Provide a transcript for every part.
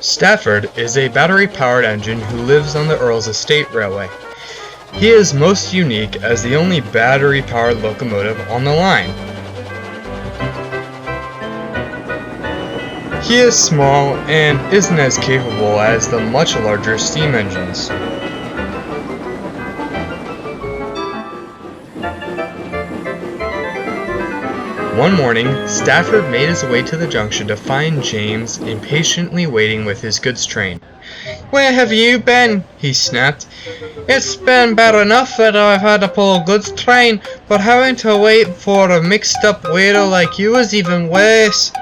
Stafford is a battery-powered engine who lives on the Earl's Estate Railway. He is most unique as the only battery-powered locomotive on the line. He is small and isn't as capable as the much larger steam engines. One morning, Stafford made his way to the junction to find James impatiently waiting with his goods train. "Where have you been?" he snapped. "It's been bad enough that I've had to pull a goods train, but having to wait for a mixed-up waiter like you is even worse."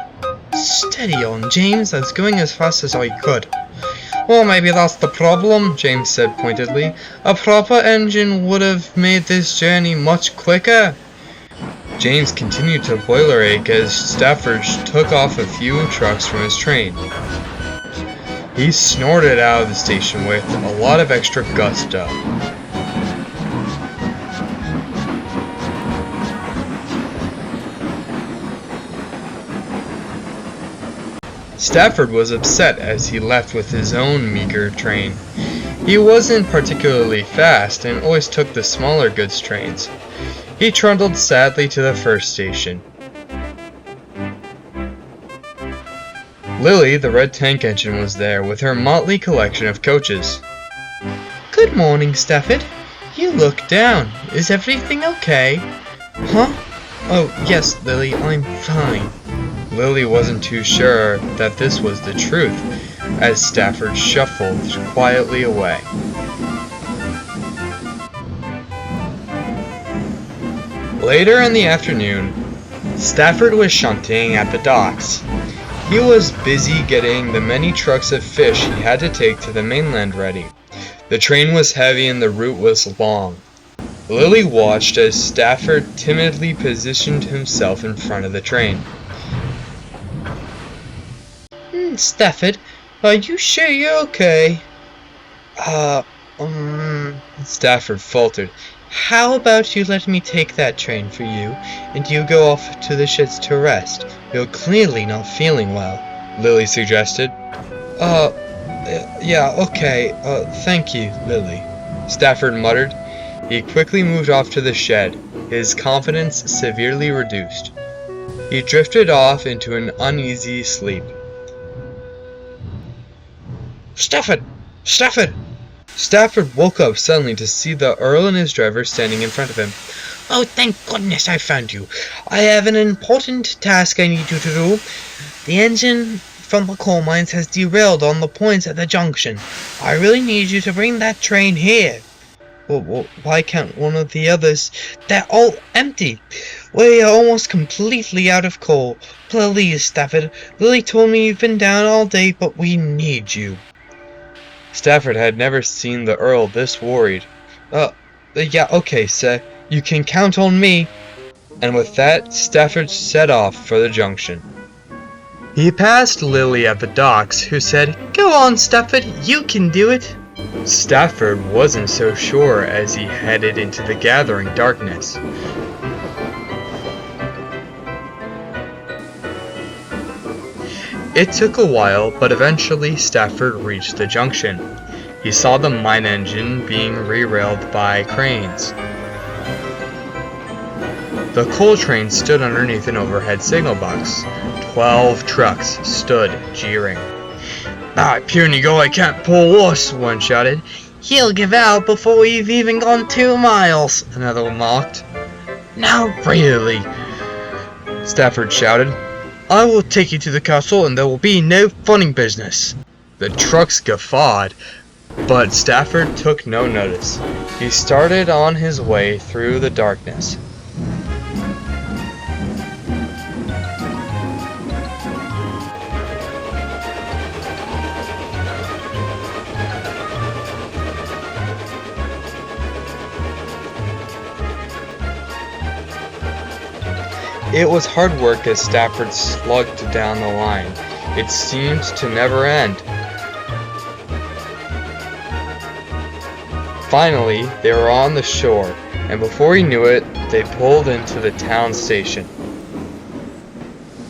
"Steady on, James. I was going as fast as I could." "Well, maybe that's the problem," James said pointedly. "A proper engine would have made this journey much quicker." James continued to boiler-ache as Stafford took off a few trucks from his train. He snorted out of the station with a lot of extra gusto. Stafford was upset as he left with his own meager train. He wasn't particularly fast and always took the smaller goods trains. He trundled sadly to the first station. Lily, the red tank engine, was there with her motley collection of coaches. "Good morning, Stafford. You look down. Is everything okay?" "Huh? Oh, yes, Lily, I'm fine." Lily wasn't too sure that this was the truth, as Stafford shuffled quietly away. Later in the afternoon, Stafford was shunting at the docks. He was busy getting the many trucks of fish he had to take to the mainland ready. The train was heavy and the route was long. Lily watched as Stafford timidly positioned himself in front of the train. "Stafford, are you sure you're okay?" Stafford faltered. "How about you let me take that train for you, and you go off to the sheds to rest? You're clearly not feeling well," Lily suggested. Yeah, okay, thank you, Lily," Stafford muttered. He quickly moved off to the shed, his confidence severely reduced. He drifted off into an uneasy sleep. "Stafford! Stafford!" Stafford woke up suddenly to see the Earl and his driver standing in front of him. "Oh, thank goodness I found you. I have an important task I need you to do. The engine from the coal mines has derailed on the points at the junction. I really need you to bring that train here." Well, why can't one of the others? They're all empty. We are almost completely out of coal. Please, Stafford. Lily told me you've been down all day, but we need you." Stafford had never seen the Earl this worried. Yeah, okay, sir. You can count on me." And with that, Stafford set off for the junction. He passed Lily at the docks, who said, "Go on, Stafford, you can do it." Stafford wasn't so sure as he headed into the gathering darkness. It took a while, but eventually Stafford reached the junction. He saw the mine engine being re-railed by cranes. The coal train stood underneath an overhead signal box. 12 trucks stood jeering. Here you go, I can't pull us," one shouted. "He'll give out before we've even gone 2 miles, another mocked. "Now really," Stafford shouted. "I will take you to the castle and there will be no funny business." The trucks guffawed, but Stafford took no notice. He started on his way through the darkness. It was hard work as Stafford slugged down the line. It seemed to never end. Finally, they were on the shore, and before he knew it, they pulled into the town station.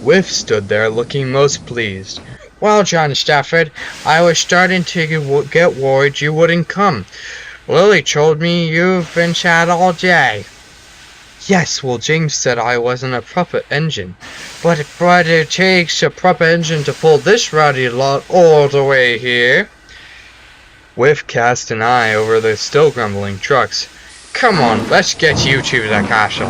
Whiff stood there looking most pleased. Well, John Stafford, I was starting to get worried you wouldn't come. Lily told me you've been sad all day. Yes, well, James said I wasn't a proper engine. But it takes a proper engine to pull this rowdy lot all the way here. Whiff cast an eye over the still grumbling trucks. Come on, let's get you to the castle.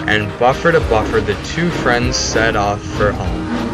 And buffer to buffer, the two friends set off for home.